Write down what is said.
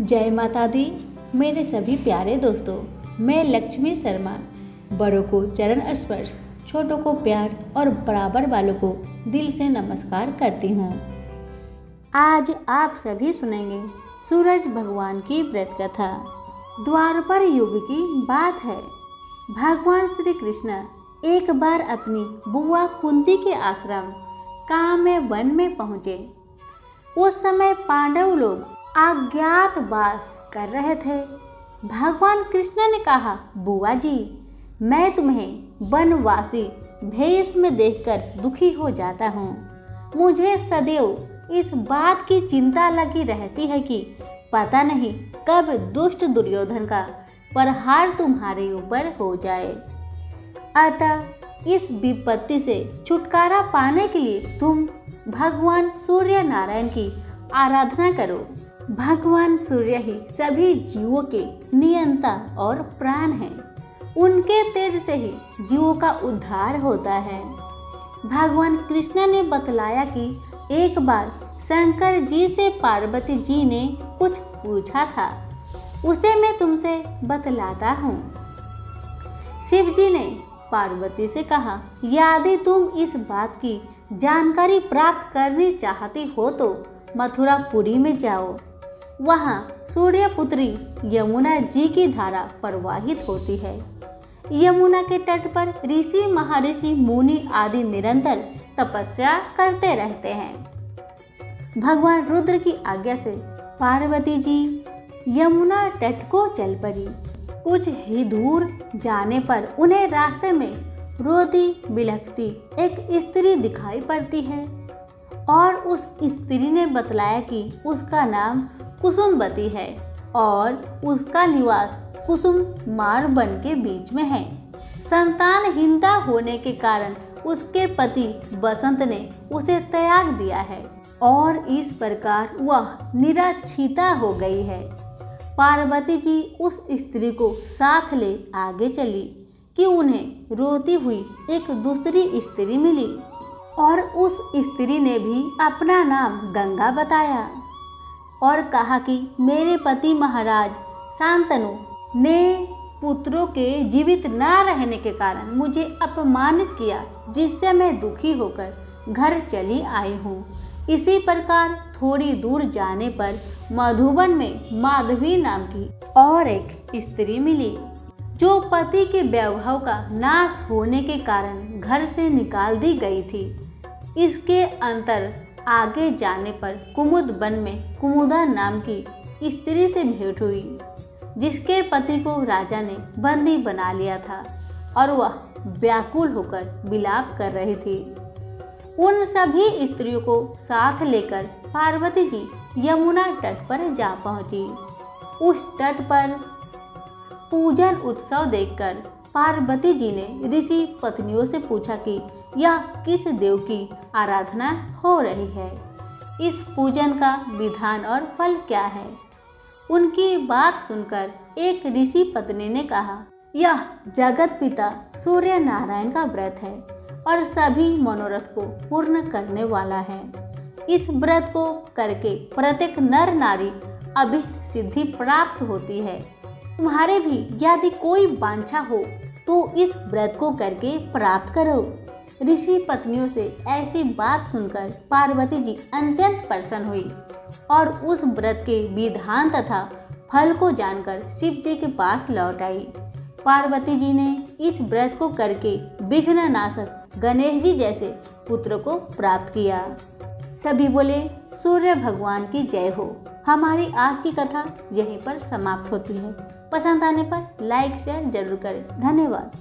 जय माता दी। मेरे सभी प्यारे दोस्तों, मैं लक्ष्मी शर्मा बड़ों को चरण स्पर्श, छोटों को प्यार और बराबर वालों को दिल से नमस्कार करती हूँ। आज आप सभी सुनेंगे सूरज भगवान की व्रत कथा। द्वापर युग की बात है। भगवान श्री कृष्ण एक बार अपनी बुआ कुंती के आश्रम काम्य वन में पहुँचे। उस समय पांडव लोग अज्ञातवास कर रहे थे। भगवान कृष्ण ने कहा, बुआ जी, मैं तुम्हें वनवासी भेष में देखकर दुखी हो जाता हूँ। मुझे सदैव इस बात की चिंता लगी रहती है कि पता नहीं कब दुष्ट दुर्योधन का प्रहार तुम्हारे ऊपर हो जाए। अतः इस विपत्ति से छुटकारा पाने के लिए तुम भगवान सूर्य नारायण की आराधना करो। भगवान सूर्य ही सभी जीवों के नियंता और प्राण हैं। उनके तेज से ही जीवों का उद्धार होता है। भगवान कृष्ण ने बतलाया कि एक बार शंकर जी से पार्वती जी ने कुछ पूछा था, उसे मैं तुमसे बतलाता हूँ। शिव जी ने पार्वती से कहा, यदि तुम इस बात की जानकारी प्राप्त करनी चाहती हो तो मथुरापुरी में जाओ। वहाँ सूर्यपुत्री यमुना जी की धारा प्रवाहित होती है। यमुना के तट पर ऋषि, महर्षि, मुनि आदि निरंतर तपस्या करते रहते हैं। भगवान रुद्र की आज्ञा से पार्वती जी यमुना तट को चल पड़ी। कुछ ही दूर जाने पर उन्हें रास्ते में रोती बिलखती एक स्त्री दिखाई पड़ती है और उस स्त्री ने बतलाया कि उसका नाम कुसुमवती है और उसका निवास कुसुम मार्ग वन के बीच में है। संतानहीनता होने के कारण उसके पति बसंत ने उसे त्याग दिया है और इस प्रकार वह निराश्रिता हो गई है। पार्वती जी उस स्त्री को साथ ले आगे चली कि उन्हें रोती हुई एक दूसरी स्त्री मिली और उस स्त्री ने भी अपना नाम गंगा बताया और कहा कि मेरे पति महाराज शांतनु ने पुत्रों के जीवित न रहने के कारण मुझे अपमानित किया, जिससे मैं दुखी होकर घर चली आई हूँ। इसी प्रकार थोड़ी दूर जाने पर मधुबन में माधवी नाम की और एक स्त्री मिली, जो पति के वैभव का नाश होने के कारण घर से निकाल दी गई थी। इसके अंतर आगे जाने पर कुमुद वन में कुमुदा नाम की स्त्री से भेंट हुई, जिसके पति को राजा ने बंदी बना लिया था और वह व्याकुल होकर विलाप कर रही थी। उन सभी स्त्रियों को साथ लेकर पार्वती जी यमुना तट पर जा पहुंची। उस तट पर पूजन उत्सव देखकर पार्वती जी ने ऋषि पत्नियों से पूछा कि यह किस देव की आराधना हो रही है, इस पूजन का विधान और फल क्या है। उनकी बात सुनकर एक ऋषि पत्नी ने कहा, यह जगत पिता सूर्य नारायण का व्रत है और सभी मनोरथ को पूर्ण करने वाला है। इस व्रत को करके प्रत्येक नर नारी अभिष्ट सिद्धि प्राप्त होती है। तुम्हारे भी यदि कोई वांछा हो तो इस व्रत को करके प्राप्त करो। ऋषि पत्नियों से ऐसी बात सुनकर पार्वती जी अत्यंत प्रसन्न हुई और उस व्रत के विधान तथा फल को जानकर शिव जी के पास लौट आई। पार्वती जी ने इस व्रत को करके विघ्न नाशक गणेश जी जैसे पुत्र को प्राप्त किया। सभी बोले सूर्य भगवान की जय हो। हमारी आज की कथा यहीं पर समाप्त होती है। पसंद आने पर लाइक शेयर जरूर करें। धन्यवाद।